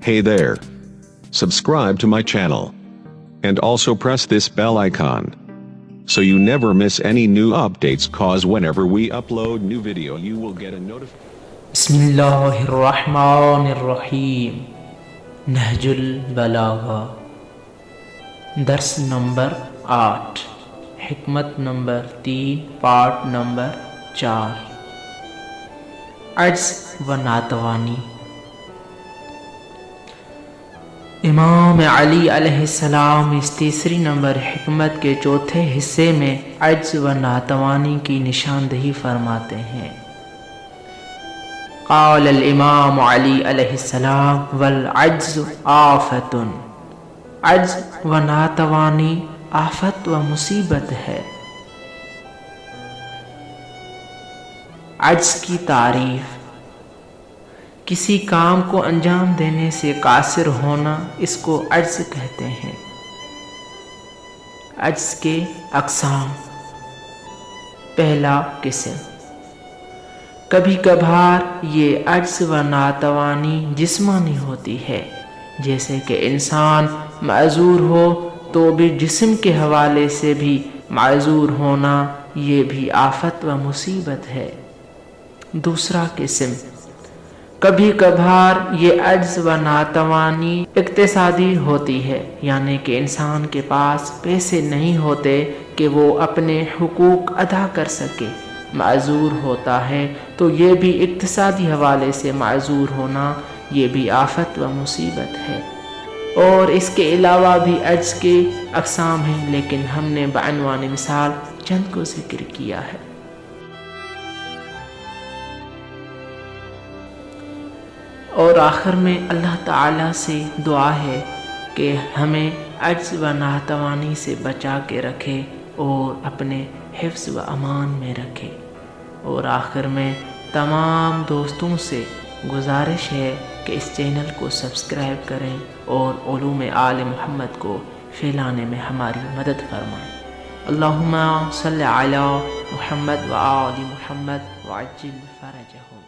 Hey there. Subscribe to my channel. And also press this bell icon, so you never miss any new updates, cause whenever we upload new video you will get a notification. بسم اللہ الرحمن الرحیم. نہج البلاغہ، درس number 8، حکمت number 3، part number 4، عجز و ناتوانی. امام علی علیہ السلام اس تیسری نمبر حکمت کے چوتھے حصے میں عجز و ناتوانی کی نشاندہی فرماتے ہیں. قال الامام علی علیہ السلام والعجز آفت، عجز و ناتوانی آفت و مصیبت ہے. عجز کی تعریف: کسی کام کو انجام دینے سے قاصر ہونا، اس کو عجز کہتے ہیں. عجز کے اقسام: پہلا قسم، کبھی کبھار یہ عجز و ناتوانی جسمانی ہوتی ہے، جیسے کہ انسان معذور ہو تو بھی جسم کے حوالے سے بھی معذور ہونا، یہ بھی آفت و مصیبت ہے. دوسرا قسم، کبھی کبھار یہ عجز و ناتوانی اقتصادی ہوتی ہے، یعنی کہ انسان کے پاس پیسے نہیں ہوتے کہ وہ اپنے حقوق ادا کر سکے، معذور ہوتا ہے تو یہ بھی اقتصادی حوالے سے معذور ہونا، یہ بھی آفت و مصیبت ہے. اور اس کے علاوہ بھی عجز کے اقسام ہیں، لیکن ہم نے بعنوان مثال چند کو ذکر کیا ہے. اور آخر میں اللہ تعالیٰ سے دعا ہے کہ ہمیں عجز و ناتوانی سے بچا کے رکھے اور اپنے حفظ و امان میں رکھے. اور آخر میں تمام دوستوں سے گزارش ہے کہ اس چینل کو سبسکرائب کریں اور علوم آل محمد کو پھیلانے میں ہماری مدد فرمائیں. اللہم صلی علی محمد و آل محمد وعجل فرجہم.